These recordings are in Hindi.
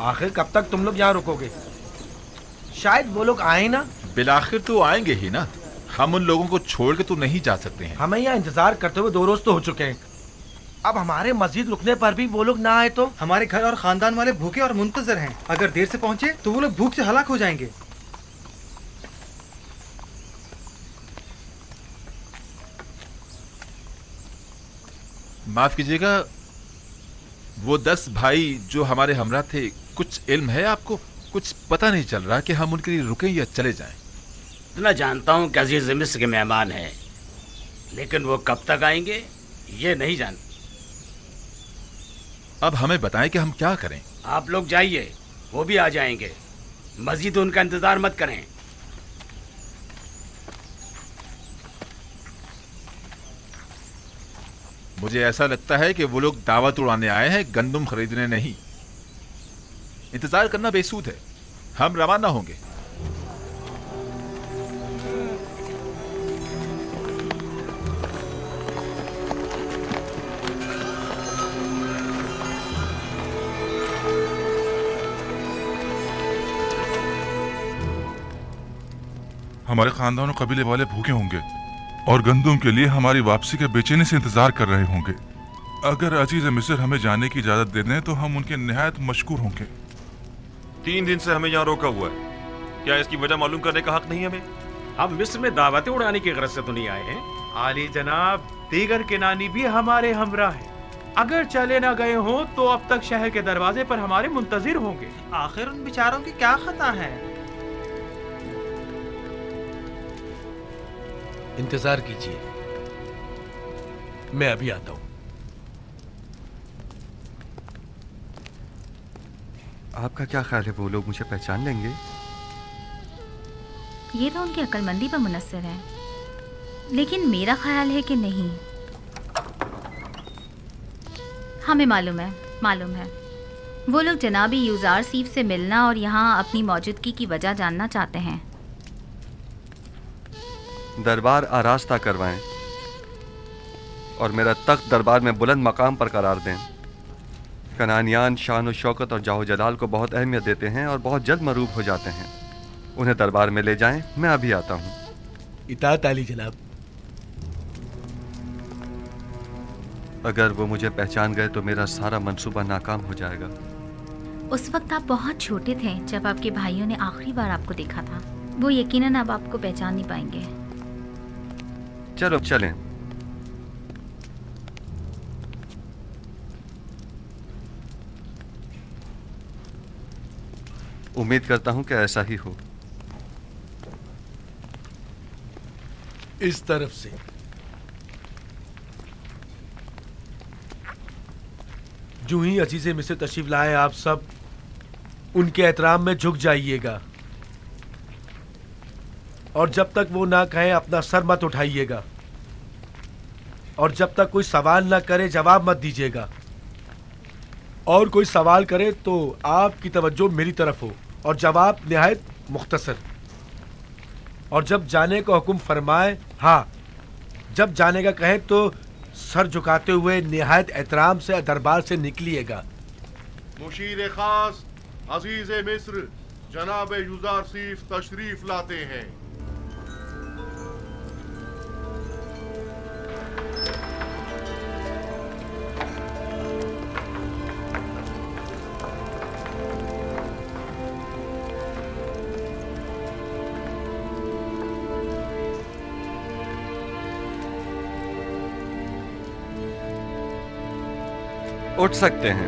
आखिर कब तक तुम लोग यहाँ रुकोगे? शायद वो लोग आए ना। बिलाखिर तो आएंगे ही ना। हम उन लोगों को छोड़ के तो नहीं जा सकते हैं। हमें यहाँ इंतजार करते हुए 2 रोज तो हो चुके हैं। अब हमारे मस्जिद रुकने पर भी वो लोग ना आए तो? हमारे घर और खानदान वाले भूखे और मुंतजर हैं। अगर देर से पहुंचे तो वो लोग भूख से हलाक हो जाएंगे। माफ कीजिएगा, वो 10 भाई जो हमारे हमरा थे, कुछ इल्म है आपको? कुछ पता नहीं चल रहा कि हम उनके लिए रुकें या चले जाएं। इतना जानता हूँ कि अजीज मिस्र के मेहमान हैं, लेकिन वो कब तक आएंगे ये नहीं जानता। अब हमें बताएं कि हम क्या करें। आप लोग जाइए, वो भी आ जाएंगे। मस्जिद उनका इंतजार मत करें। मुझे ऐसा लगता है कि वो लोग दावत उड़ाने आए हैं, गंदुम खरीदने नहीं। इंतजार करना बेसूद है। हम रवाना होंगे। हमारे खानदान और कबीले वाले भूखे होंगे और गंदुम के लिए हमारी वापसी के बेचैनी से इंतजार कर रहे होंगे। अगर अजीज मिस्र हमें जाने की इजाजत दे दें तो हम उनके निहायत मशकूर होंगे। 3 दिन से हमें यहाँ रोका हुआ है। क्या इसकी वजह मालूम करने का हक नहीं हमें? हम मिस्र में दावतें उड़ाने की गरज से तो नहीं आए हैं। आली जनाब, दीगर किनानी भी हमारे हमरा है। अगर चले ना गए हो तो अब तक शहर के दरवाजे पर हमारे मुंतजिर होंगे। आखिर उन बेचारों की क्या खता है? इंतजार कीजिए, मैं अभी आता हूं। आपका क्या ख्याल है, वो लोग मुझे पहचान लेंगे? ये तो उनकी अक्लमंदी पर मुनस्सिर है, लेकिन मेरा ख्याल है कि नहीं। हमें मालूम है वो लोग जनाबी यूजार सीफ से मिलना और यहाँ अपनी मौजूदगी की वजह जानना चाहते हैं। दरबार आरास्ता करवाएं और मेरा तख्त दरबार में बुलंद मकाम पर करार दें। कनानियान शान और शौकत और जाहो जलाल को बहुत अहमियत देते हैं और बहुत जल्द मरूब हो जाते हैं। उन्हें दरबार में ले जाएं, मैं अभी आता हूँ। इताअत आली जनाब। अगर वो मुझे पहचान गए तो मेरा सारा मंसूबा नाकाम हो जाएगा। उस वक्त आप बहुत छोटे थे जब आपके भाइयों ने आखिरी बार आपको देखा था। वो यकीनन अब आपको पहचान नहीं पाएंगे। चलो चलें। उम्मीद करता हूं कि ऐसा ही हो। इस तरफ से। जो ही अजीज़े मिस्र तशरीफ लाए, आप सब उनके एहतराम में झुक जाइएगा और जब तक वो ना कहें अपना सर मत उठाइएगा और जब तक कोई सवाल ना करे जवाब मत दीजिएगा। और कोई सवाल करे तो आपकी तवज्जो मेरी तरफ हो और जवाब निहायत मुख्तसर। और जब जाने का हुक्म फरमाए, हाँ, जब जाने का कहें तो सर झुकाते हुए निहायत एहतराम से दरबार से निकलिएगा। मुशीर खास अजीज मिस्र जनाब यूजार सीफ तशरीफ लाते हैं। उठ सकते हैं।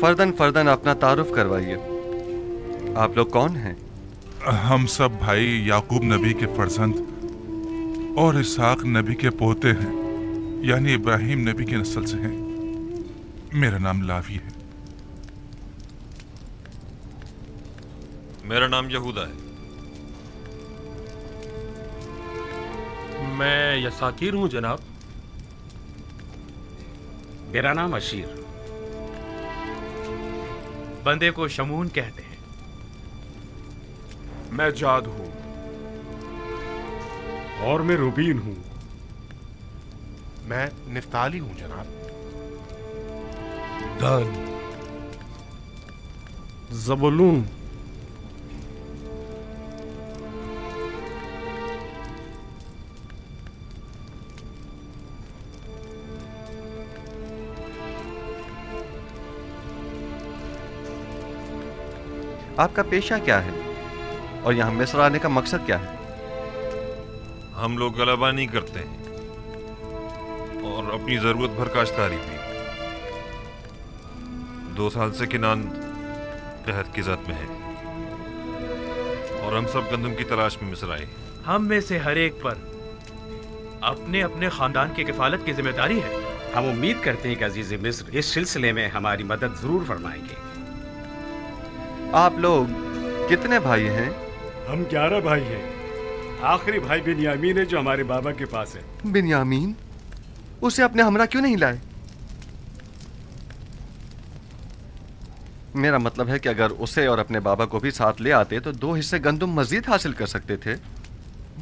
फर्दन फर्दन अपना तारुफ करवाइए। आप लोग कौन हैं? हम सब भाई याकूब नबी के फर्जंद और इसहाक नबी के पोते हैं, यानी इब्राहिम नबी की नस्ल से हैं। मेरा नाम लावी है। मेरा नाम यहूदा है। मैं यसाकीर हूँ जनाब। मेरा नाम अशीर। बंदे को शमून कहते हैं। मैं जाद हूँ। और मैं रुबीन हूँ। मैं निफ्ताली हूँ जनाब। दान। ज़बूलून। आपका पेशा क्या है और यहाँ मिस्र आने का मकसद क्या है? हम लोग गलबा नहीं करते हैं और अपनी जरूरत भर काश्तकारी भी। 2 साल से किनान तहत की ज़द में है और हम सब गंदम की तलाश में मिस्र आए। हम में से हर एक पर अपने अपने खानदान की किफालत की जिम्मेदारी है। हम उम्मीद करते हैं कि अजीज मिस्र इस सिलसिले में हमारी मदद जरूर फरमाएंगे। आप लोग कितने भाई हैं? हम 11 भाई हैं। आखिरी भाई बिन्यामीन है जो हमारे बाबा के पास है। बिन्यामीन? उसे अपने हमरा क्यों नहीं लाए? मेरा मतलब है कि अगर उसे और अपने बाबा को भी साथ ले आते तो 2 हिस्से गंदुम मजीद हासिल कर सकते थे।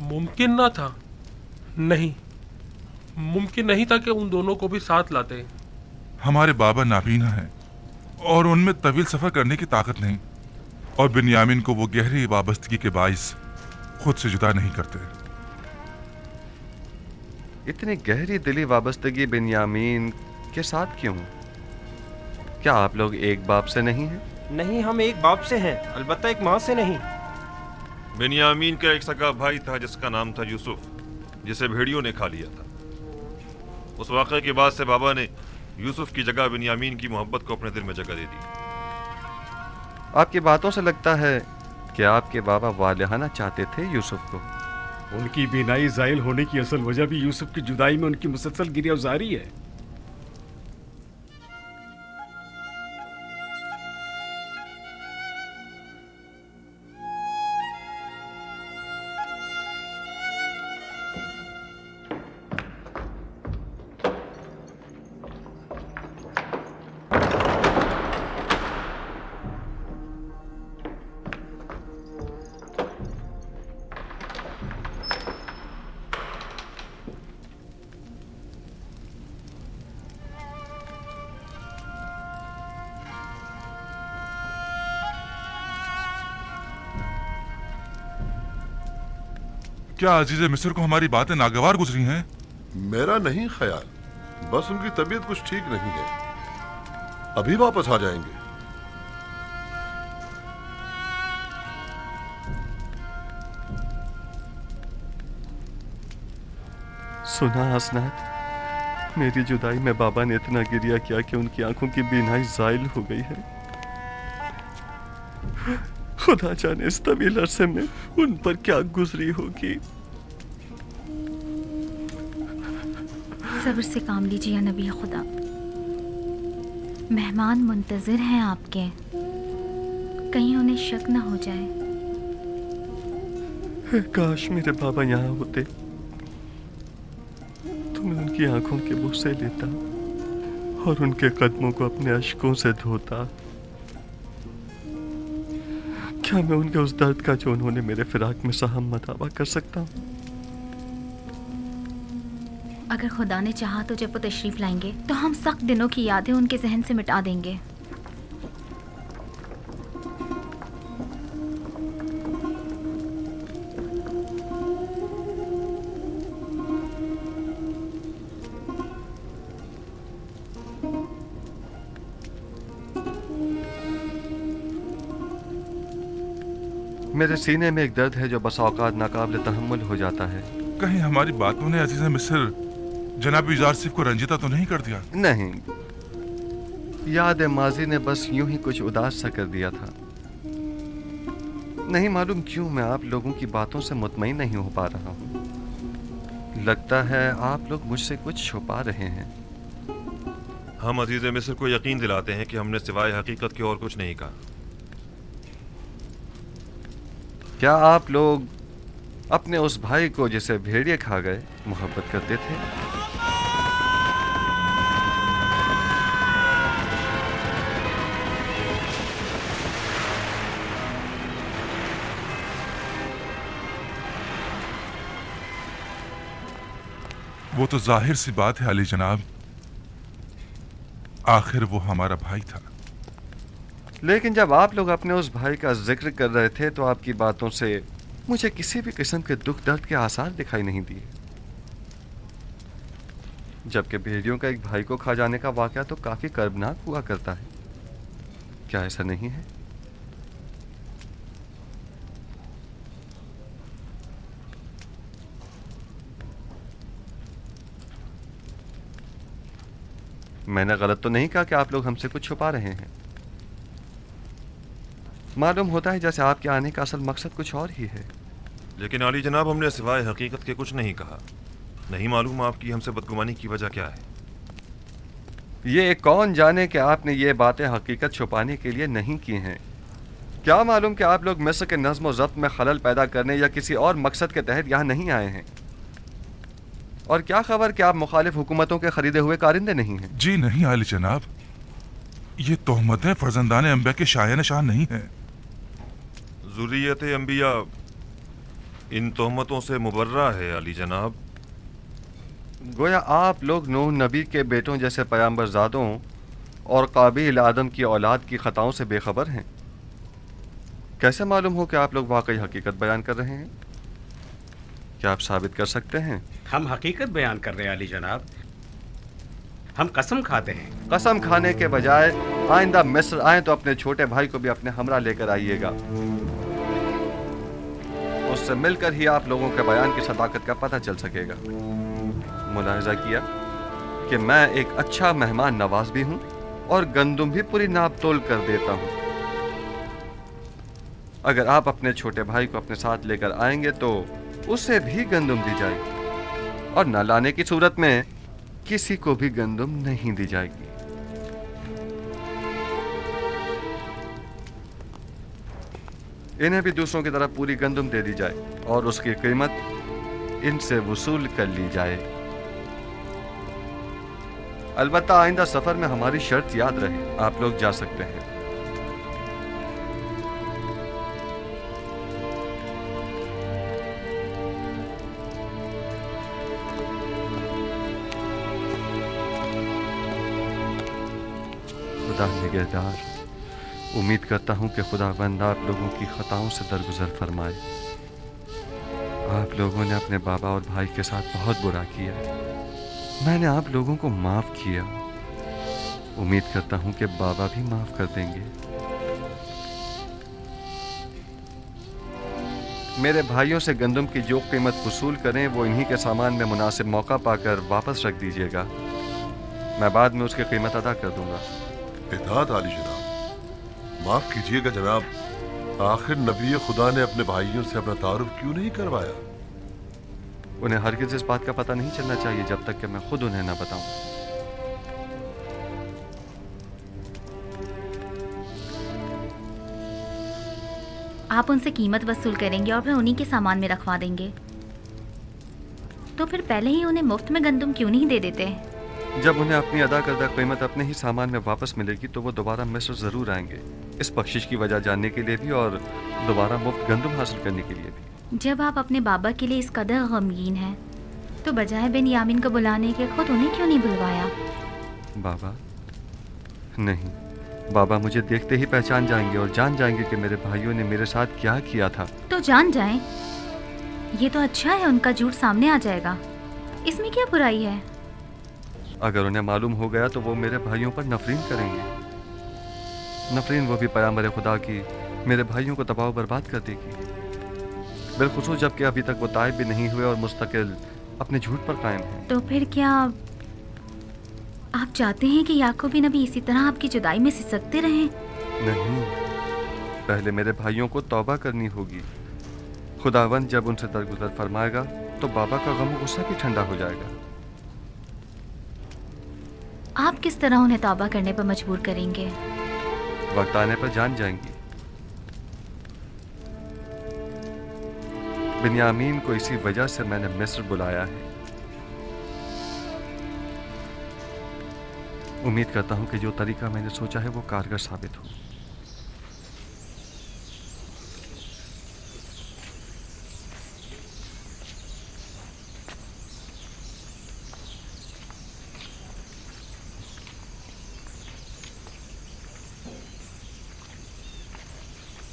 मुमकिन ना था। नहीं, मुमकिन नहीं था कि उन दोनों को भी साथ लाते। हमारे बाबा नाबीना हैं और उनमें तवील सफर करने की ताकत नहीं, और बिन्यामीन को वो गहरी वाबस्तगी के बाइस खुद से जुदा नहीं करते। इतनी गहरी दिली वाबस्तगी बिन्यामीन के साथ क्यों? क्या आप लोग एक बाप से नहीं हैं? नहीं, हम एक बाप से हैं, अलबत्ता एक माँ से नहीं। बिन्यामीन का एक सगा भाई था जिसका नाम था यूसुफ, जिसे भेड़ियों ने खा लिया था। उस वाक़े के बाद से बाबा ने यूसुफ की जगह बिन्यामीन की मोहब्बत को अपने दिल में जगह दे दी। आपकी बातों से लगता है कि आपके बाबा वालिहाना चाहते थे यूसुफ को। उनकी बीनाई ज़ाइल होने की असल वजह भी यूसुफ की जुदाई में उनकी मुसलसल गिरियाज़ारी है। क्या अजीज मिस्र को हमारी बातें नागवार गुजरी हैं? मेरा नहीं ख्याल, बस उनकी तबीयत कुछ ठीक नहीं है। अभी वापस आ जाएंगे। सुना हसनात, मेरी जुदाई में बाबा ने इतना गिरिया किया कि उनकी आंखों की बीनाई ज़ाइल हो गई है। खुदा जाने इस तवील अरसे में उन पर क्या गुजरी होगी। सब्र से काम लीजिए या नबी खुदा। मेहमान मुंतजिर हैं आपके, कहीं उन्हें शक न हो जाए। काश मेरे बाबा यहाँ होते तो मैं उनकी आंखों के बुस्से लेता और उनके कदमों को अपने अश्कों से धोता। क्या मैं उनके उस दर्द का जो उन्होंने मेरे फिराक में सहम मतावा कर सकता हूँ? अगर खुदा ने चाहा तो जब वो तशरीफ लाएंगे तो हम सख्त दिनों की यादें उनके जहन से मिटा देंगे। मेरे सीने में एक दर्द है जो बस औकात नाकाबिल तहम्मुल हो जाता है। कहीं हमारी बातों ने अजीज मिस्र जनाब यूजारसीफ को रंजिता तो नहीं कर दिया? नहीं, याद माजी ने बस यूं ही कुछ उदास सा कर दिया था। नहीं मालूम क्यों मैं आप लोगों की बातों से मुतमईन नहीं हो पा रहा हूं। लगता है आप लोग मुझसे कुछ छुपा रहे हैं। हम अजीज मिस्र को यकीन दिलाते हैं कि हमने सिवाय हकीकत के और कुछ नहीं कहा। क्या आप लोग अपने उस भाई को जिसे भेड़िए खा गए मोहब्बत करते थे? वो तो जाहिर सी बात है अली जनाब, आखिर वो हमारा भाई था। लेकिन जब आप लोग अपने उस भाई का जिक्र कर रहे थे तो आपकी बातों से मुझे किसी भी किस्म के दुख दर्द के आसार दिखाई नहीं दिए। जबकि भेड़ियों का एक भाई को खा जाने का वाकया तो काफी कर्बनाक हुआ करता है। क्या ऐसा नहीं है? मैंने गलत तो नहीं कहा कि आप लोग हमसे कुछ छुपा रहे हैं? मालूम होता है जैसे आपके आने का असल मकसद कुछ और ही है। लेकिन आली जनाब, हमने सिवाय हकीकत के कुछ नहीं कहा। नहीं मालूम आपकी हमसे बदगुमानी की वजह क्या है। ये कौन जाने कि आपने ये बातें हकीकत छुपाने के लिए नहीं की हैं। क्या मालूम कि आप लोग मिस्र के नज़्म व ज़ब्त में खलल पैदा करने या किसी और मकसद के तहत यहाँ नहीं आए हैं। और क्या खबर कि आप मुखालिफ हुकूमतों के खरीदे हुए कारिंदे नहीं हैं? जी नहीं आली जनाब, ये तोहमतें फर्जंदान अंबिया के शाया निशान नहीं है। ज़ुर्रियत अंबिया इन तोहमतों से मुबर्रा है अली जनाब। गोया आप लोग नूह नबी के बेटों जैसे पैगंबरज़ादों और काबिल आदम की औलाद की खताओं से बेखबर हैं। कैसे मालूम हो कि आप लोग वाकई हकीकत बयान कर रहे हैं? क्या आप साबित कर सकते हैं? हम हकीकत बयान कर रहे हैं अली जनाब। हम कसम खाते हैं। कसम खाने के बजाय आइंदा मिस्र आए तो अपने छोटे भाई को भी अपने हमरा लेकर आइएगा। उससे मिलकर ही आप लोगों के बयान की सदाकत का पता चल सकेगा। मुलाहिजा किया कि मैं एक अच्छा मेहमान नवाज भी हूं और गंदुम भी पूरी नाप तोल कर देता हूं। अगर आप अपने छोटे भाई को अपने साथ लेकर आएंगे तो उसे भी गंदुम दी जाएगी और न लाने की सूरत में किसी को भी गंदुम नहीं दी जाएगी। इन्हें भी दूसरों की तरह पूरी गंदुम दे दी जाए और उसकी कीमत इनसे वसूल कर ली जाए। अलबत्ता आइंदा सफर में हमारी शर्त याद रहे। आप लोग जा सकते हैं। खुदा निगहदार, उम्मीद करता हूं कि खुदावंद आप लोगों की खताओं से दरगुजर फरमाए। आप लोगों ने अपने बाबा और भाई के साथ बहुत बुरा किया। मैंने आप लोगों को माफ किया। उम्मीद करता हूं कि बाबा भी माफ कर देंगे। मेरे भाइयों से गंदम की जो कीमत वसूल करें वो इन्हीं के सामान में मुनासिब मौका पाकर वापस रख दीजिएगा। मैं बाद में उसकी कीमत अदा कर दूंगा। इताअत आली जनाब। माफ कीजिएगा जनाब, आखिर नबी खुदा ने अपने भाइयों से अपना तारुफ क्यों नहीं करवाया? उन्हें हरगिज इस बात का पता नहीं चलना चाहिए जब तक कि मैं खुद उन्हें न बताऊं। आप उनसे कीमत वसूल करेंगे और फिर उन्हीं के सामान में रखवा देंगे। तो फिर पहले ही उन्हें मुफ्त में गंदम क्यों नहीं दे देते? जब उन्हें अपनी अदा करदा कीमत अपने ही सामान में वापस मिलेगी तो वो दोबारा मिस्र जरूर आएंगे, इस बख्शिश की वजह जानने के लिए भी और दोबारा मुफ्त गंदम हासिल करने के लिए भी। जब आप अपने बाबा के लिए इस कदर गमगीन हैं, तो बजाय बिन्यामीन को बुलाने के खुद उन्हें क्यों नहीं बुलवाया? बाबा? नहीं, बाबा मुझे देखते ही पहचान जाएंगे और जान जाएंगे कि मेरे भाइयों ने मेरे साथ क्या किया था। तो जान जाएं। ये तो अच्छा है, उनका झूठ सामने आ जाएगा। इसमें क्या बुराई है? अगर उन्हें मालूम हो गया तो वो मेरे भाइयों पर नफरीन करेंगे। नफरीन वो भी पैगंबर खुदा की मेरे भाइयों को दबाव बर्बाद कर देगी, बिलखुसूस जबकि अभी तक वो ताइब भी नहीं हुए और मुस्तकिल अपने झूठ पर कायम हैं। तो फिर क्या आप चाहते हैं कि याकूबिन अभी इसी तरह आपकी जुदाई में सिसकते रहें? नहीं, पहले मेरे भाइयों को तौबा करनी होगी। खुदावंद जब उनसे दरगुजर फरमाएगा तो बाबा का गम गुस्सा भी ठंडा हो जाएगा। आप किस तरह उन्हें तौबा करने पर मजबूर करेंगे? वक्त आने पर जान जाएंगी। बिन्यामीन को इसी वजह से मैंने मिस्र बुलाया है। उम्मीद करता हूं कि जो तरीका मैंने सोचा है वो कारगर साबित हो।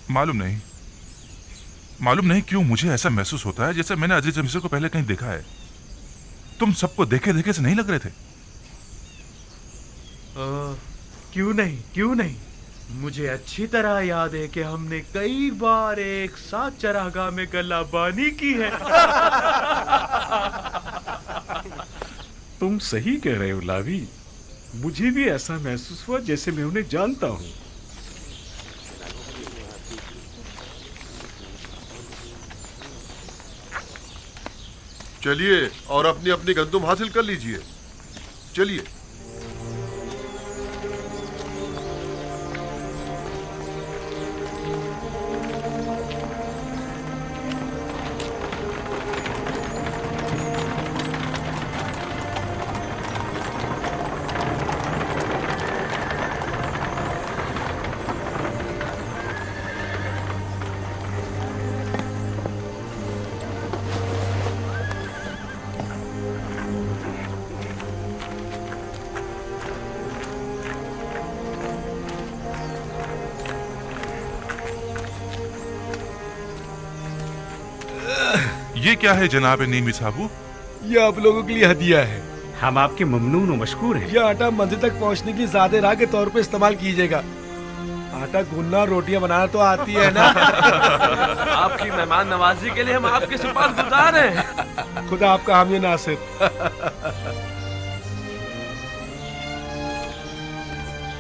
मालूम नहीं क्यों मुझे ऐसा महसूस होता है जैसे मैंने अजीज मिस्र को पहले कहीं देखा है। तुम सबको देखे देखे से नहीं लग रहे थे? क्यों नहीं, मुझे अच्छी तरह याद है कि हमने कई बार एक साथ चरागाह में गल्लाबानी की है। तुम सही कह रहे हो लावी, मुझे भी ऐसा महसूस हुआ जैसे मैं उन्हें जानता हूँ। चलिए और अपनी अपनी गंदुम हासिल कर लीजिए। चलिए। ये क्या है जनाब नीमी साहबू? ये आप लोगों के लिए हदिया है। हम आपके ममनून और मशकूर हैं। ये आटा मंदिर तक पहुंचने के लिए ज़्यादा राह के तौर पे इस्तेमाल कीजिएगा। आटा गूंदना रोटियां बनाना तो आती है ना। आपकी मेहमान नवाजी के लिए हम आपके शुक्रगुजार हैं। खुदा आपका हामी नासिर।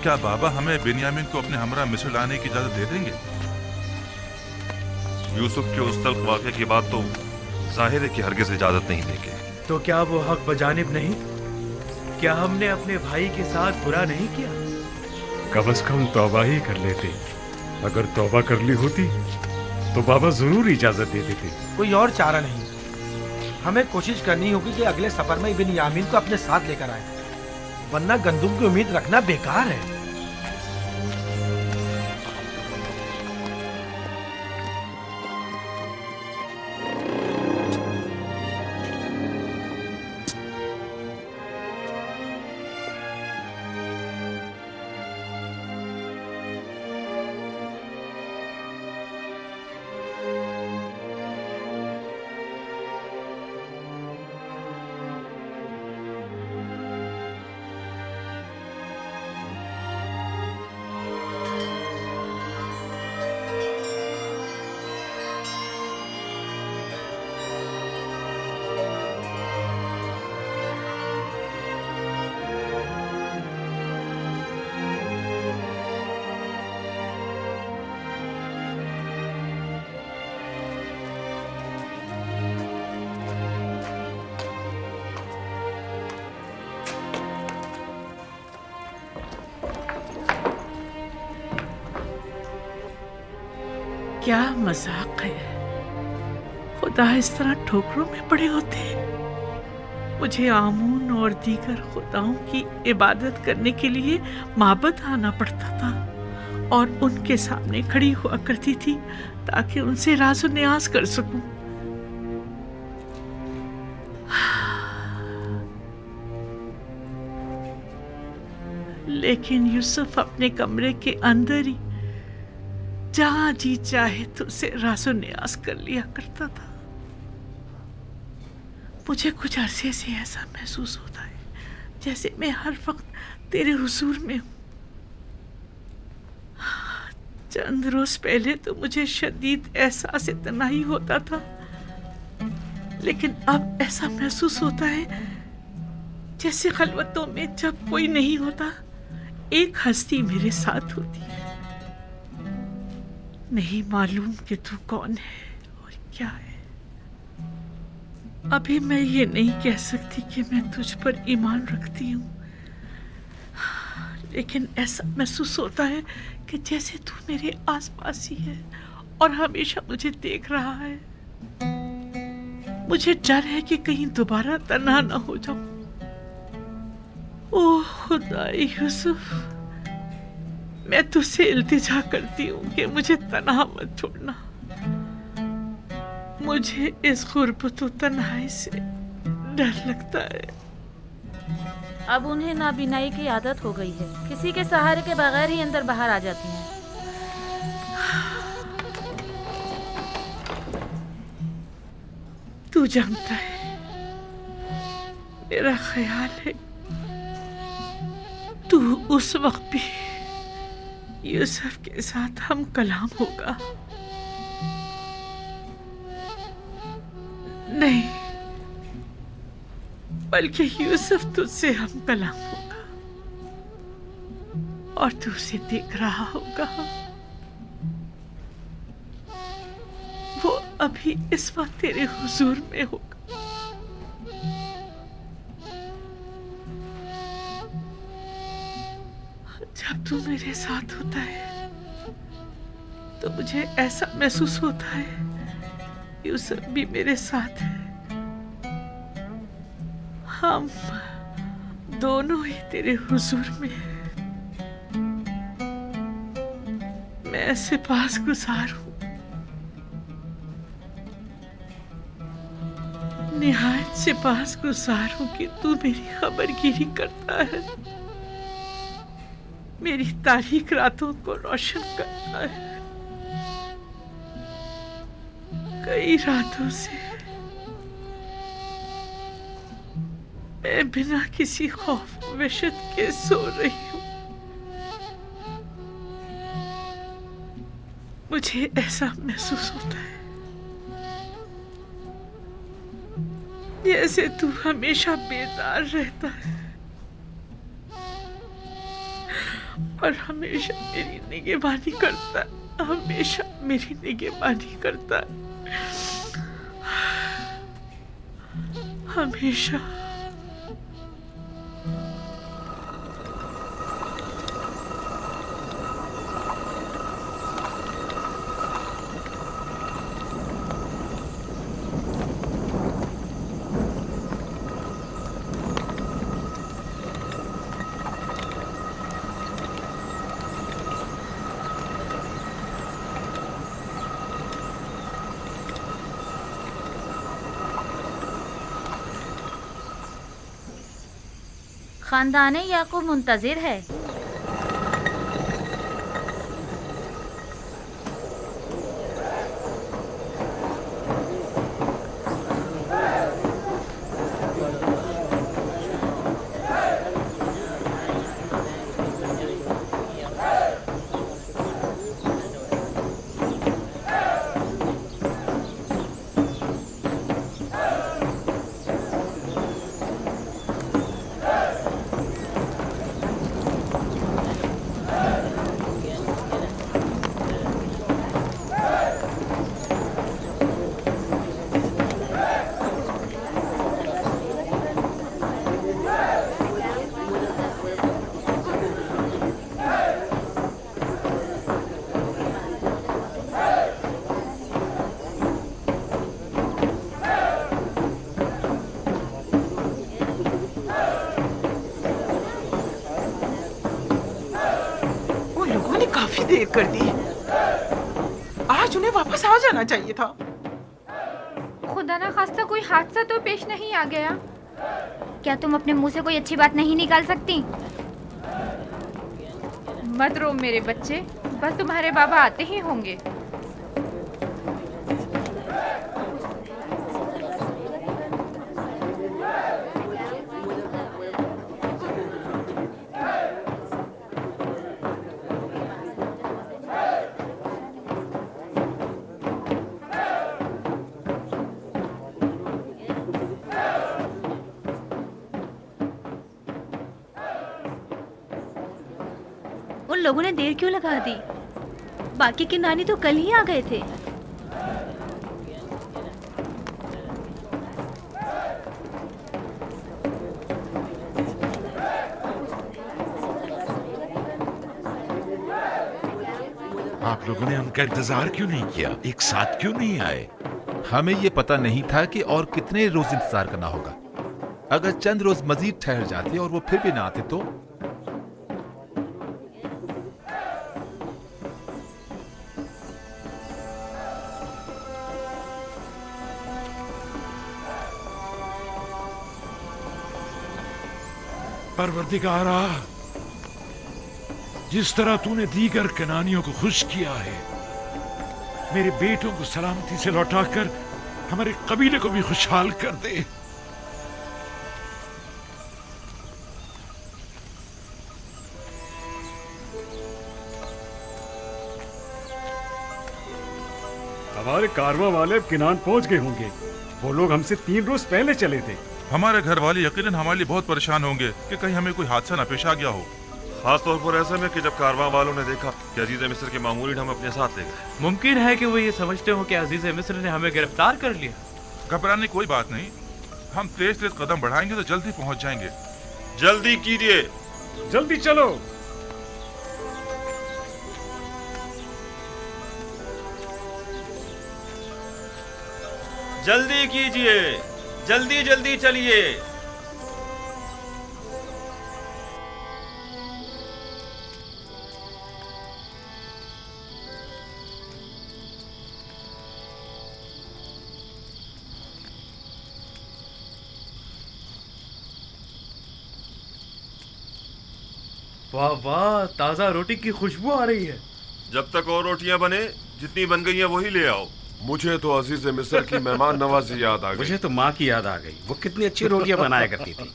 क्या बाबा हमें बिन्यामीन को अपने हमरा मिस्र लाने की इजाजत दे देंगे? यूसुफ के उस तल्ख वाक़े की बात तो जाहिर है कि हरगिज़ इजाजत नहीं देंगे। तो क्या वो हक बजानिब नहीं? क्या हमने अपने भाई के साथ बुरा नहीं किया? कम से कम तौबा ही कर लेते। अगर तौबा कर ली होती तो बाबा जरूर इजाजत दे देते। कोई और चारा नहीं। हमें कोशिश करनी होगी कि अगले सफर में बिन्यामीन को अपने साथ लेकर आए, वरना गंदुम की उम्मीद रखना बेकार है। क्या मजाक है, खुदा इस तरह ठोकरों में पड़े होते हैं। मुझे आमून और दीगर खुदाओं की इबादत करने के लिए माबद आना पड़ता था और उनके सामने खड़ी हुआ करती थी ताकि उनसे राज़ो न्याज कर सकूं। लेकिन यूसुफ अपने कमरे के अंदर ही जहां जी चाहे तो उसे राज़ो न्याज कर लिया करता था। मुझे कुछ अरसे से ऐसा महसूस होता है जैसे मैं हर वक्त तेरे हुजूर में हूं। चंद रोज पहले तो मुझे शदीद एहसास तनाई होता था, लेकिन अब ऐसा महसूस होता है जैसे खलवतों में जब कोई नहीं होता, एक हस्ती मेरे साथ होती है। नहीं मालूम कि तू कौन है और क्या है। अभी मैं ये नहीं कह सकती कि मैं तुझ पर ईमान रखती हूँ, लेकिन ऐसा महसूस होता है कि जैसे तू मेरे आसपास ही है और हमेशा मुझे देख रहा है। मुझे डर है कि कहीं दोबारा तन्हा ना हो जाऊं। ओह खुदा यूसुफ, मैं तुझसे इल्तिजा करती हूँ कि मुझे तन्हा मत छोड़ना। मुझे इस गुर्बत और तन्हाई से डर लगता है। अब उन्हें नाबीनाई की आदत हो गई है, किसी के सहारे के बगैर ही अंदर बाहर आ जाती हैं। तू जानता है, मेरा ख्याल है तू उस वक्त भी यूसुफ के साथ हम कलाम होगा। नहीं, बल्कि यूसुफ तुझसे हम कलाम होगा और तू उसे देख रहा होगा। वो अभी इस वक्त तेरे हुजूर में होगा। जब तू मेरे साथ होता है तो मुझे ऐसा महसूस होता है यूसुफ भी मेरे साथ है। हम दोनों ही तेरे हुजूर में हैं। मैं सिपासगुजार हूँ, निहायत सिपासगुजार हूँ कि तू मेरी खबरगिरी करता है, मेरी तारीख रातों को रोशन करता है। कई रातों से मैं बिना किसी खौफ वहशत के सो रही हूँ। मुझे ऐसा महसूस होता है जैसे तू हमेशा बेदार रहता है और हमेशा मेरी निगहबानी करता है, हमेशा मेरी निगहबानी करता है, हमेशा। खानदाने याकूब मुंतजिर है। देर कर दी। आज उन्हें वापस आ जाना चाहिए था। खुदा ना खास्ता कोई हादसा तो पेश नहीं आ गया? क्या तुम अपने मुंह से कोई अच्छी बात नहीं निकाल सकती? मत रो मेरे बच्चे, बस तुम्हारे बाबा आते ही होंगे। लोगों ने देर क्यों लगा दी? बाकी के नानी तो कल ही आ गए थे। आप लोगों ने उनका इंतजार क्यों नहीं किया? एक साथ क्यों नहीं आए? हमें ये पता नहीं था कि और कितने रोज इंतजार करना होगा। अगर चंद रोज मजीद ठहर जाते और वो फिर भी ना आते तो? परवरदिगारा, जिस तरह तूने दीगर कनानियों को खुश किया है, मेरे बेटों को सलामती से लौटाकर हमारे कबीले को भी खुशहाल कर दे। हमारे कारवां वाले किनान पहुंच गए होंगे। वो लोग हमसे 3 रोज पहले चले थे। हमारे घर वाले यकीनन हमारे लिए बहुत परेशान होंगे कि कहीं हमें कोई हादसा न पेश आ गया हो। खास तौर पर ऐसे में कि जब कारवां वालों ने देखा कि अजीज मिस्र के मामूली हम अपने साथ ले गए। मुमकिन है कि वो ये समझते हो कि अजीज मिस्र ने हमें गिरफ्तार कर लिया। घबराने की कोई बात नहीं, हम तेज तेज कदम बढ़ाएंगे तो जल्दी पहुंच जाएंगे। जल्दी कीजिए, जल्दी चलो। जल्दी कीजिए, जल्दी जल्दी चलिए। वाह वाह, ताजा रोटी की खुशबू आ रही है। जब तक और रोटियां बने, जितनी बन गई हैं वही ले आओ। मुझे तो अजीज मिस्र की मेहमान नवाजी याद आ गई। मुझे तो माँ की याद आ गई, वो कितनी अच्छी रोटियां बनाया करती थी।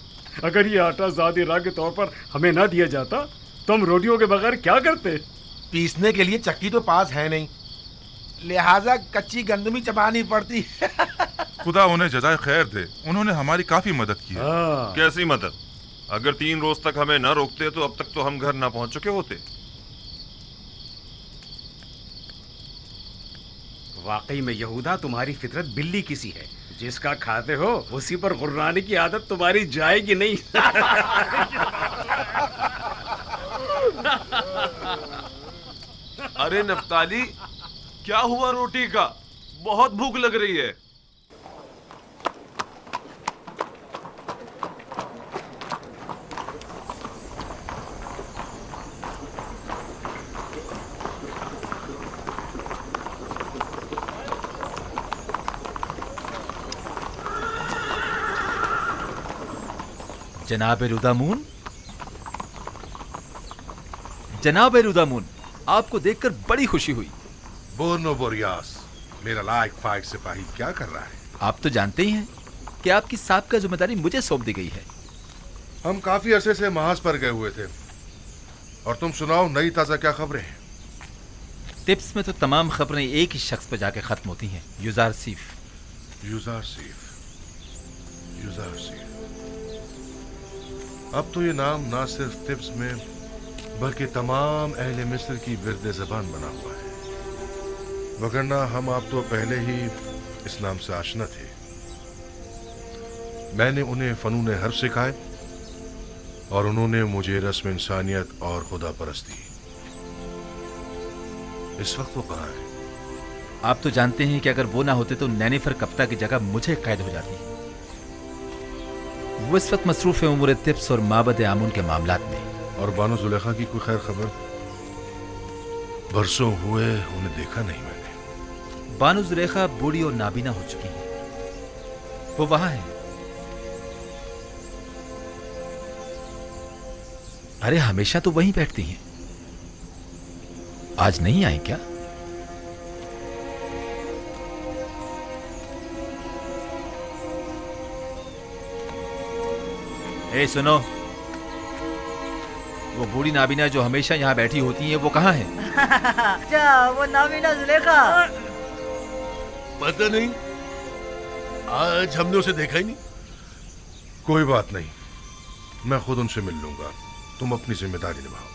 अगर ये आटा ज़ादी राह के तौर पर हमें ना दिया जाता तो हम रोटियों के बगैर क्या करते? पीसने के लिए चक्की तो पास है नहीं, लिहाजा कच्ची गंदम ही चबानी पड़ती। खुदा उन्हें जज़ाए खैर दे, उन्होंने हमारी काफी मदद की है। कैसी मदद? अगर 3 रोज तक हमें न रोकते तो अब तक तो हम घर न पहुंच चुके होते। वाकई में यहूदा, तुम्हारी फितरत बिल्ली किसी है। जिसका खाते हो उसी पर गुर्राने की आदत तुम्हारी जाएगी नहीं। अरे नफ्ताली, क्या हुआ रोटी का? बहुत भूख लग रही है। जनाब रुदामून, जनाब रुदामून, आपको देखकर बड़ी खुशी हुई। बोर्नो बोरियास, मेरा लायक फाइक सिपाही क्या कर रहा है? आप तो जानते ही हैं कि आपकी साबका जिम्मेदारी मुझे सौंप दी गई है। हम काफी अरसे से महाज पर गए हुए थे, और तुम सुनाओ नई ताजा क्या खबरें हैं? टिप्स में तो तमाम खबरें एक ही शख्स पर जाके खत्म होती हैं, युजार सीफ। युजार सीफ, युजार सीफ। अब तो ये नाम ना सिर्फ तिब्स में बल्कि तमाम अहले मिस्र की विरदे ज़बान बना हुआ है, वगरना हम आप तो पहले ही इस नाम से आशना थे। मैंने उन्हें फनून हर्ब सिखाए और उन्होंने मुझे रस्म इंसानियत और खुदा परस्ती। इस वक्त वो कहाँ है? आप तो जानते हैं कि अगर वो ना होते तो नैनीफर कप्ता की जगह मुझे कैद हो जाती। वो इस वक्त मसरूफ है उमूर तिब्स और माबद आमून के मामलात में। और बानो जुलेखा की कोई खैर खबर? बरसों हुए उन्हें देखा नहीं मैंने। बानो जुलेखा बूढ़ी और नाबीना हो चुकी है, वो वहां है। अरे हमेशा तो वहीं बैठती हैं, आज नहीं आई क्या? ए सुनो, वो बूढ़ी नाबीना जो हमेशा यहाँ बैठी होती है वो कहाँ है? क्या वो नाबीना जुलेखा? पता नहीं, आज हमने उसे देखा ही नहीं। कोई बात नहीं, मैं खुद उनसे मिल लूंगा, तुम अपनी जिम्मेदारी निभाओ।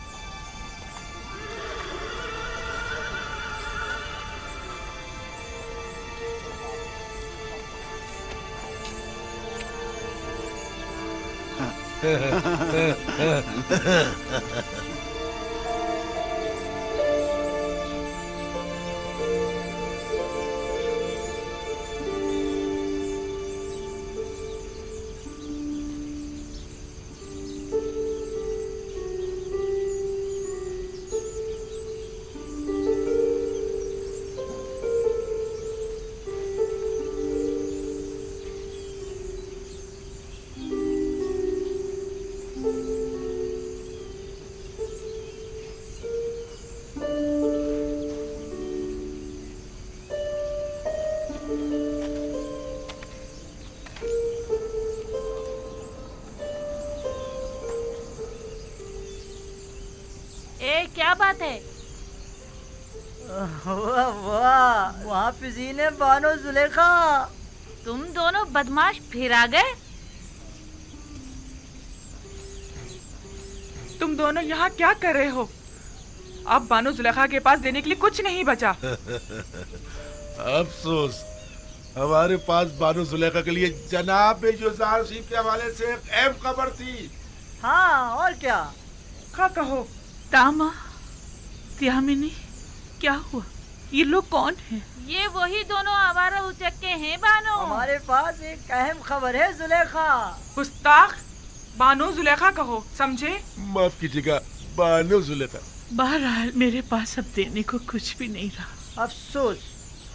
क्या बात है? वाह वाह, मुहाफिजी ने बानो जुलेखा। तुम दोनों बदमाश फिर आ गए? तुम दोनों यहाँ क्या कर रहे हो? अब बानो जुलेखा के पास देने के लिए कुछ नहीं बचा। अफसोस, हमारे पास बानो जुलेखा के लिए जनाब यूसुफ के हवाले से एक अहम खबर थी। हाँ, और क्या? कहो। तामा, त्यामिनी, क्या हुआ? ये लोग कौन हैं? ये वही दोनों आवारा उचक्के हैं बानो। हमारे पास एक अहम खबर है जुलेखा। गुस्ताख, बानो जुलेखा कहो, समझे? माफ कीजिएगा, बानो जुलेखा। बहरहाल मेरे पास अब देने को कुछ भी नहीं रहा। अफसोस,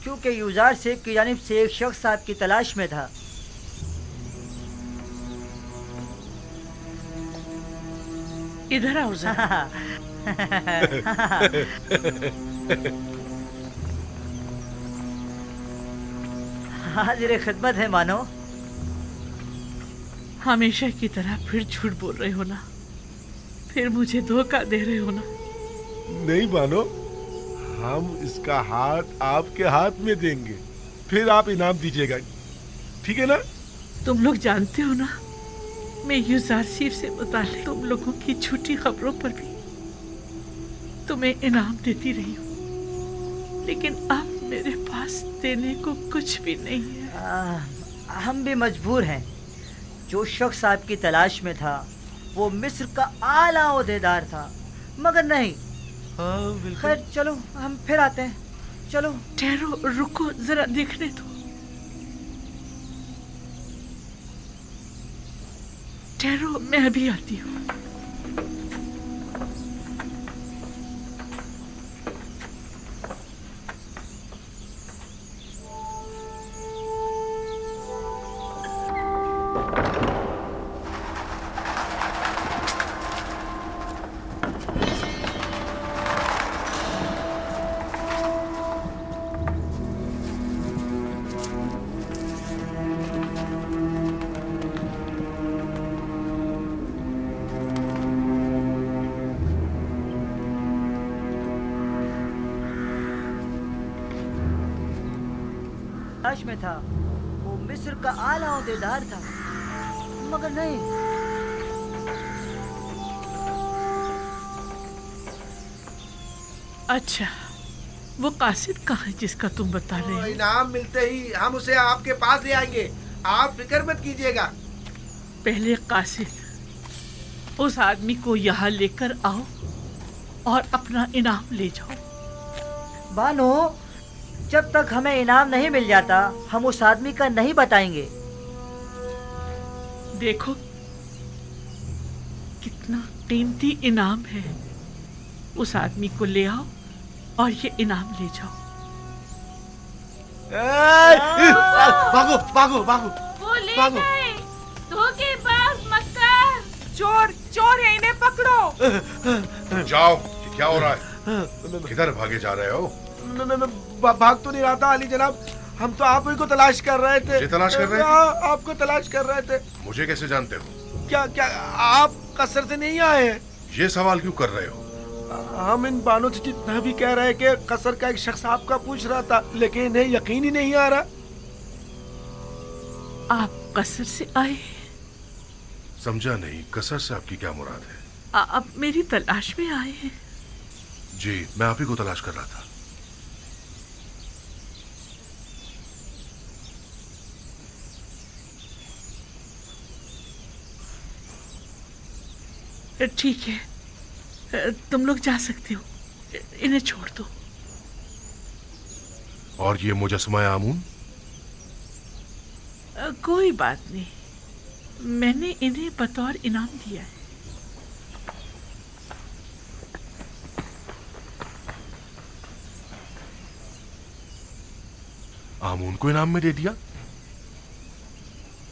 क्योंकि यूजार सेख की जानिब से एक शख्स आपकी तलाश में था। इधर आओ जरा। हाजिर खिदमत है मानो। हमेशा की तरह फिर झूठ बोल रहे हो ना? फिर मुझे धोखा दे रहे हो ना? नहीं मानो, हम इसका हाथ आपके हाथ में देंगे, फिर आप इनाम दीजिएगा, ठीक है ना? तुम लोग जानते हो ना, मैं यूजारसीफ से मुताल्लिक तुम लोगों की झूठी खबरों पर भी तुम्हें इनाम देती रही हूँ, लेकिन अब मेरे पास देने को कुछ भी नहीं है। हम भी मजबूर हैं। जो शख्स आपकी तलाश में था वो मिस्र का आला ओहदेदार था, मगर नहीं। खैर चलो, हम फिर आते हैं। चलो। ठहरो, रुको, जरा देखने दो। ठहरो, मैं अभी आती हूँ। तलाश में था, वो मिस्र का आला ओहदेदार था, मगर नहीं। अच्छा, वो कासिद कहाँ है जिसका तुम बता रहे हो? इनाम मिलते ही हम उसे आपके पास ले आएंगे, आप फिक्र मत कीजिएगा। पहले कासिद, उस आदमी को यहाँ लेकर आओ और अपना इनाम ले जाओ। बानो, जब तक हमें इनाम नहीं मिल जाता, हम उस आदमी का नहीं बताएंगे। देखो कितना कीमती इनाम है। उस आदमी को ले आओ और ये इनाम ले जाओ। भागो भागो भागो। वो ले गए, धोखेबाज मक्कार। चोर चोर है, इन्हें पकड़ो। जाओ, ये क्या हो रहा है? किधर भागे जा रहे हो? मैं भाग तो नहीं रहा था अली जनाब, हम तो आप ही को तलाश कर रहे थे। मुझे तलाश कर रहे थे? आपको तलाश कर रहे थे। मुझे कैसे जानते हो? क्या क्या आप कसर से नहीं आए हैं? ये सवाल क्यों कर रहे हो? हम इन बानों से जितना भी कह रहे हैं कि कसर का एक शख्स आपका पूछ रहा था, लेकिन इन्हें यकीन ही नहीं आ रहा। आप कसर से आए? समझा नहीं, कसर से आपकी क्या मुराद है? आप मेरी तलाश में आए हैं? जी, मैं आप ही को तलाश कर रहा था। ठीक है, तुम लोग जा सकते हो, इन्हें छोड़ दो। और ये मुजस्समा आमून? कोई बात नहीं, मैंने इन्हें बतौर इनाम दिया है। आमून को इनाम में दे दिया?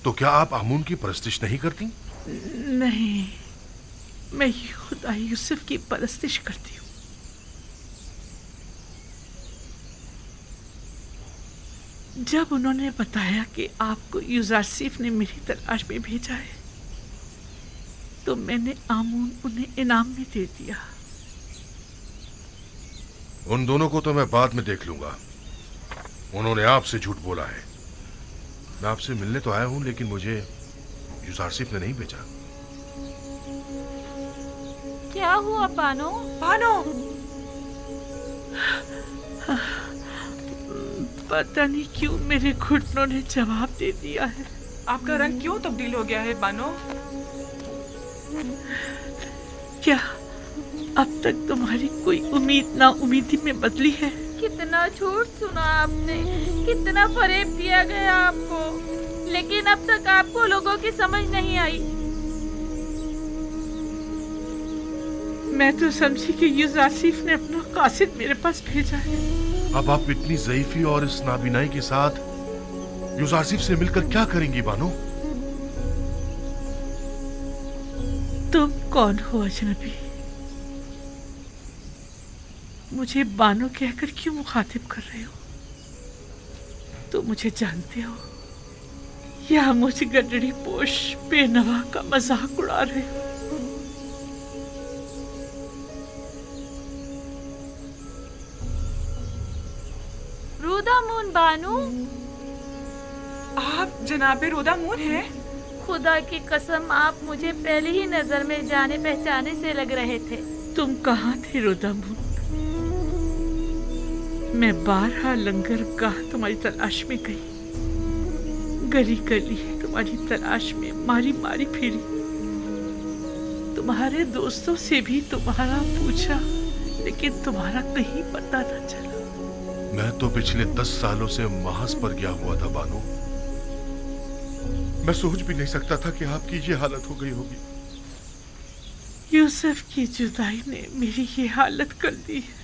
तो क्या आप आमून की परस्तिश नहीं करती? नहीं, मैं खुदा यूसुफ की परस्तिश करती हूँ। जब उन्होंने बताया कि आपको यूजारसीफ ने मेरी तलाश में भेजा है, तो मैंने आमून उन्हें इनाम में दे दिया। उन दोनों को तो मैं बाद में देख लूंगा। उन्होंने आपसे झूठ बोला है। मैं आपसे मिलने तो आया हूं, लेकिन मुझे यूजारसीफ ने नहीं भेजा। क्या हुआ बानो? बानो! पता नहीं क्यों मेरे घुटनों ने जवाब दे दिया है। आपका रंग क्यों तब्दील हो गया है बानो? क्या अब तक तुम्हारी कोई उम्मीद ना उम्मीदी में बदली है? कितना झूठ सुना आपने, कितना फरेब दिया गया आपको, लेकिन अब तक आपको लोगों की समझ नहीं आई। मैं तो समझी कि यूसुफ ने अपना कासिद मेरे पास भेजा है। अब आप इतनी ज़ईफ़ी और इस नाबीनाई के साथ यूसुफ से मिलकर क्या करेंगी बानो? तुम कौन हो अजनबी? मुझे बानो कहकर क्यों मुखातिब कर रहे हो? तुम मुझे जानते हो या मुझ गडरी पोश बेनवा का मजाक उड़ा रहे हो? रोदामून बानो, आप जनाबे रोदामून हैं? खुदा की कसम, आप मुझे पहली ही नजर में जाने पहचाने से लग रहे थे। तुम कहाँ थे रोदामून? मैं बारहा लंगर गाह तुम्हारी तलाश में गई, गली गली तुम्हारी तलाश में मारी मारी फिरी, तुम्हारे दोस्तों से भी तुम्हारा पूछा, लेकिन तुम्हारा कहीं पता न चला। मैं तो पिछले 10 सालों से महज पर गया हुआ था बानो। मैं सोच भी नहीं सकता था कि आपकी ये हालत हो गई होगी। यूसुफ की जुदाई ने मेरी ये हालत कर दी है।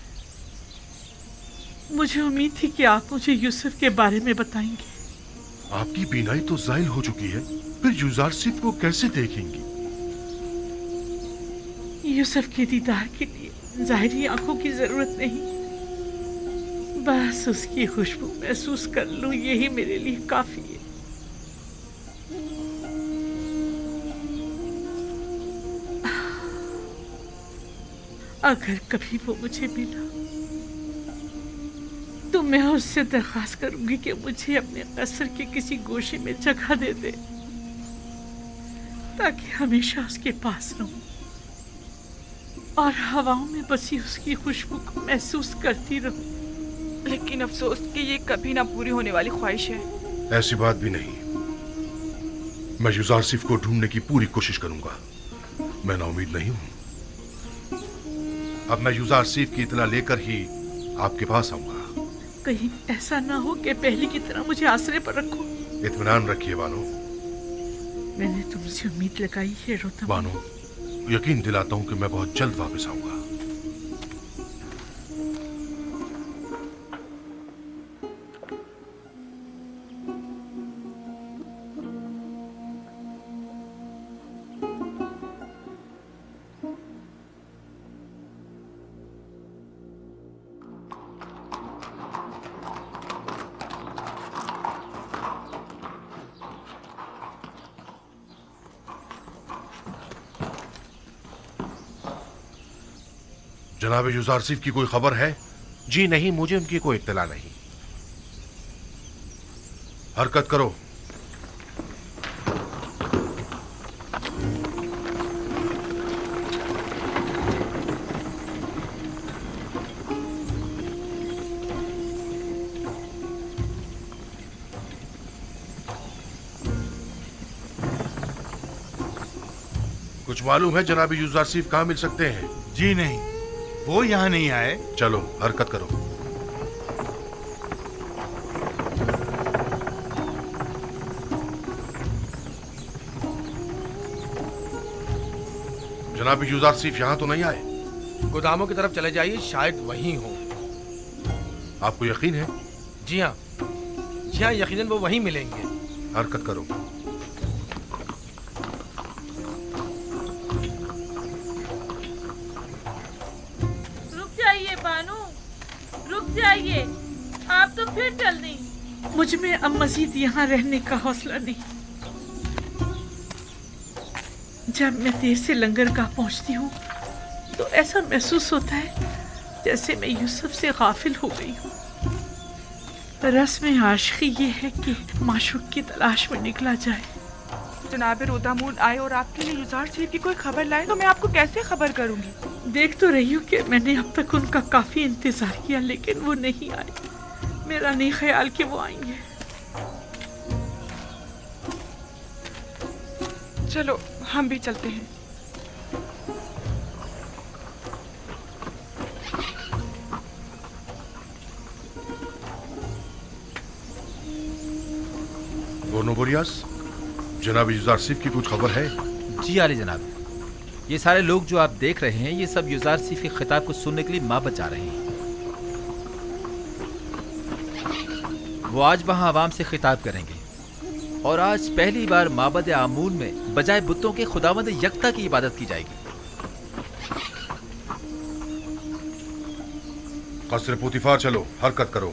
मुझे उम्मीद थी कि आप मुझे यूसुफ के बारे में बताएंगे। आपकी बीनाई तो ज़ाइल हो चुकी है, फिर यूसुफ को कैसे देखेंगी? यूसुफ के दीदार के लिए ज़ाहिरी आंखों की जरूरत नहीं, बस उसकी खुशबू महसूस कर लूं, यही मेरे लिए काफी है। अगर कभी वो मुझे मिला तो मैं उससे दरख्वास्त करूंगी कि मुझे अपने कसर के किसी गोशे में जगह दे दे, ताकि हमेशा उसके पास रहूं और हवाओं में बसी उसकी खुशबू को महसूस करती रहूं। लेकिन अफसोस कि ये कभी ना पूरी होने वाली ख्वाहिश है। ऐसी बात भी नहीं। मैं यूसुफ को ढूंढने की पूरी कोशिश करूंगा। मैं नाउमीद नहीं हूं। अब मैं यूसुफ की इत्तला लेकर ही आपके पास आऊंगा। कहीं ऐसा ना हो कि पहले की तरह मुझे आसरे पर रखो। इत्मीनान रखिए बानो। मैंने तुमसे उम्मीद लगाई है रोतम। बानो, यकीन दिलाता हूं कि मैं बहुत जल्द वापस आऊंगा। जनाब यूसुफ की कोई खबर है? जी नहीं, मुझे उनकी कोई इत्तला नहीं। हरकत करो। कुछ मालूम है जनाब यूसुफ कहाँ मिल सकते हैं? जी नहीं, वो यहाँ नहीं आए। चलो हरकत करो। जनाब यूसुफ यहाँ तो नहीं आए? गोदामों की तरफ चले जाइए, शायद वहीं हो। आपको यकीन है? जी हाँ, यकीनन वो वहीं मिलेंगे। हरकत करो। रुक जाइए बानू, रुक जाइए, आप तो फिर चल दी। मुझ में अब मजीद यहाँ रहने का हौसला नहीं। जब मैं देर से लंगरगाह पहुँचती हूँ तो ऐसा महसूस होता है जैसे मैं यूसुफ से गाफिल हो गई हूँ। रस्म आशिकी ये है कि माशूक की तलाश में निकला जाए। जनाब रोदामून आए और आपके लिए यूसुफ की कोई खबर लाए तो मैं आपको कैसे खबर करूंगी? देख तो रही हूँ कि मैंने अब तक उनका काफी इंतजार किया, लेकिन वो नहीं आए। मेरा नहीं ख्याल कि वो आएंगे। चलो हम भी चलते हैं। नोबोरियास, जनाब यूसुफ की कुछ खबर है? जी आले जनाब, ये सारे लोग जो आप देख रहे हैं ये सब यूसुफ के खिताब को सुनने के लिए माबद जा रहे हैं। वो आज वहां आवाम से खिताब करेंगे और आज पहली बार माबद आमून में बजाय बुतों के खुदावंद यकता की इबादत की जाएगी। कसर पुतिफार चलो, हरकत करो।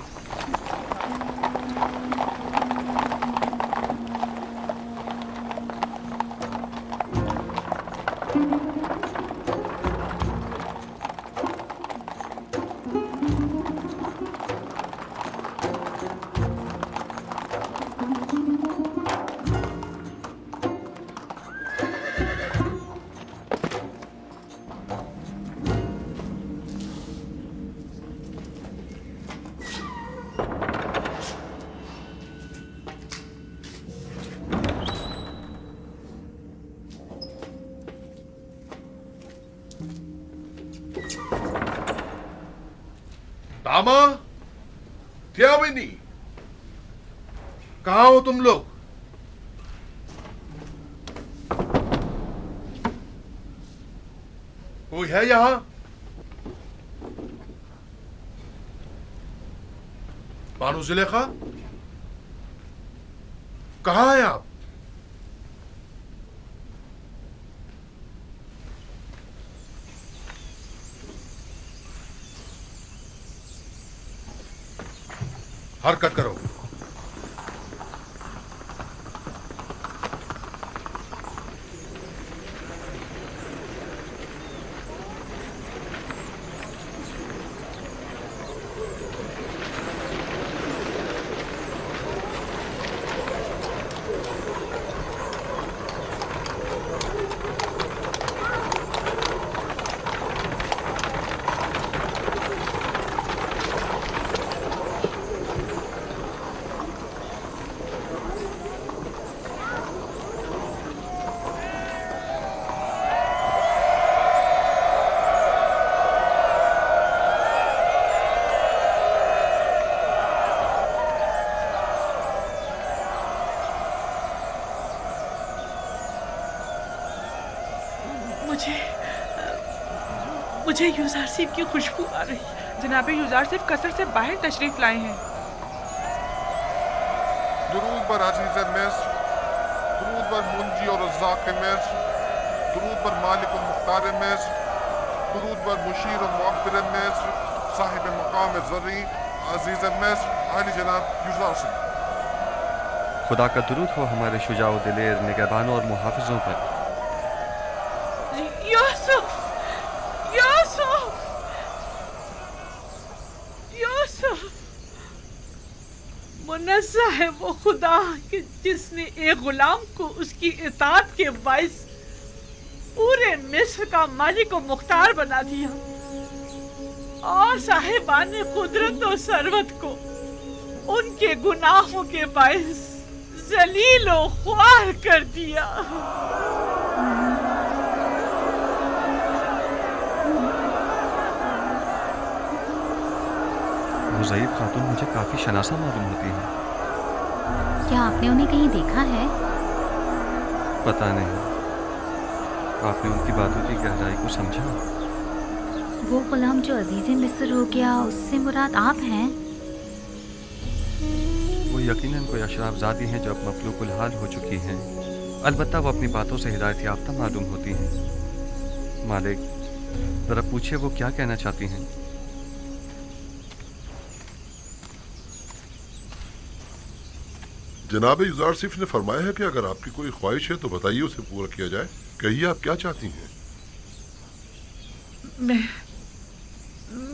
तामा, थियाविनी, कहाँ हो तुम लोग? कोई है यहाँ? बानू जुलेखा, कहाँ हैं आप? हरकत करो। मुझे यूसुफ की खुशबू आ रही है। जनाब यूसुफ कसर से बाहर तशरीफ लाए हैं। दुरूद बर अजीज़ मिस्र, दुरूद बर मुंजी और रज़्ज़ाक़ मिस्र, दुरूद बर मालिक और मुख्तार मिस्र, दुरूद बर मुशीर और मुअब्बिर मिस्र, साहिब मकाम ज़र्री अजीज़ मिस्र, आली जनाब यूसुफ। खुदा का दुरूद हो हमारे शुजाओ दिलेर निगहबानों और मुहाफिजों पर। यूसुफ, यूसुफ, यूसुफ, मुनज़्ज़ा है वो खुदा कि जिसने एक गुलाम को उसकी इताअत के बाइस पूरे मिस्र का मालिक और मुख्तार बना दिया और साहिबान कुदरत और सरवत को उनके गुनाहों के बाइस जलील और ख्वार कर दिया। वो ज़ईफ़ खातून मुझे काफ़ी शनासा मालूम होती है। क्या आपने उन्हें कहीं देखा है? पता नहीं। आपने उनकी बातों की गहराई को समझा? वो गुलाम जो अजीज़ मिस्र हो गया, उससे मुराद आप हैं? वो यकीनन कोई अशराफज़ादी हैं जो अब मफलूकुल हाल हो चुकी हैं। अलबत्ता वो अपनी बातों से हिदायत याफ्ता मालूम होती हैं। मालिक, ज़रा पूछिए वो क्या कहना चाहती हैं। जनाब युजारसिफ ने फरमाया है कि अगर आपकी कोई ख्वाहिश है तो बताइए, उसे पूरा किया जाए। कहिए आप क्या चाहती हैं।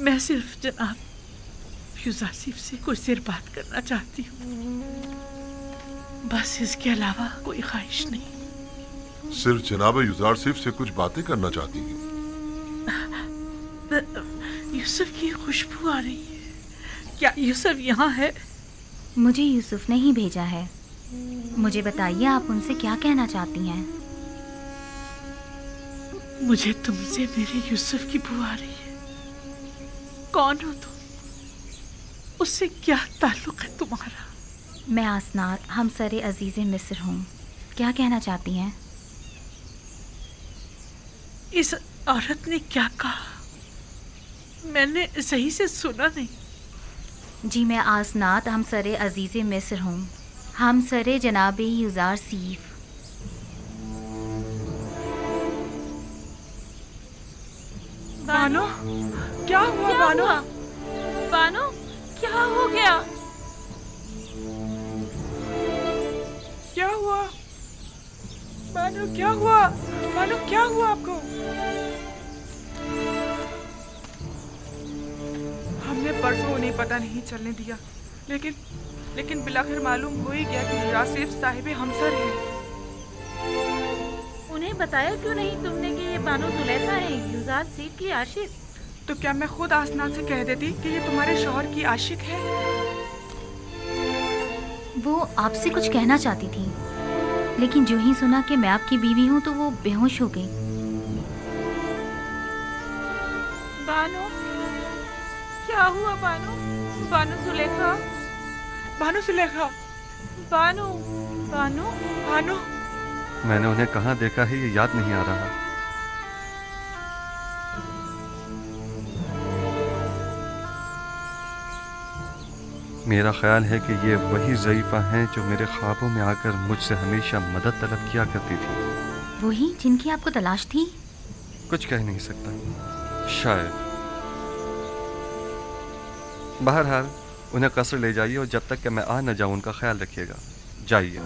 मैं सिर्फ जनाब युजारसिफ से कुछ देर बात करना चाहती हूँ, बस इसके अलावा कोई ख्वाहिश नहीं। सिर्फ जनाब युजारसिफ से कुछ बातें करना चाहती हैं। यूसुफ की खुशबू आ रही है। क्या यूसुफ यहाँ है? मुझे यूसुफ ने ही भेजा है। मुझे बताइए आप उनसे क्या कहना चाहती हैं। मुझे तुमसे मेरे यूसुफ की बू आ रही है। कौन हो तुम? उससे क्या ताल्लुक है तुम्हारा? मैं आसनात हमसरे अजीज़ मिस्र हूँ। क्या कहना चाहती हैं? इस औरत ने क्या कहा? मैंने सही से सुना नहीं। जी, मैं आसनात हमसरे अजीज़ मिस्र हूँ, हमसरे जनाब युजारसिफ। बानो, क्या हुआ बानो? बानो, क्या हो गया? क्या हुआ बानो? क्या हुआ बानो? क्या हुआ आपको? हमने परसों उन्हें पता नहीं चलने दिया, लेकिन बिलाखिर मालूम हो ही गया कि युजारसिफ साहिब हमसर है। उन्हें बताया क्यों नहीं तुमने कि ये बानो जुलेखा है, युजारसिफ की आशिक? तो क्या मैं खुद आसनान से कह देती कि ये तुम्हारे शौहर की आशिक है? वो आपसे कुछ कहना चाहती थी, लेकिन जो ही सुना कि मैं आपकी बीवी हूँ तो वो बेहोश हो गई। बानो, क्या हुआ बानो? बानो सुलेखा, बानो सुलेखा, बानो, बानो, बानो। मैंने उन्हें कहाँ देखा है ये याद नहीं आ रहा। मेरा ख्याल है कि ये वही ज़ईफ़ा हैं जो मेरे ख्वाबों में आकर मुझसे हमेशा मदद तलब किया करती थी। वही जिनकी आपको तलाश थी? कुछ कह नहीं सकता, शायद। बहरहाल उन्हें कसर ले जाइए और जब तक कि मैं आ न जाऊं उनका ख्याल रखिएगा। जाइए।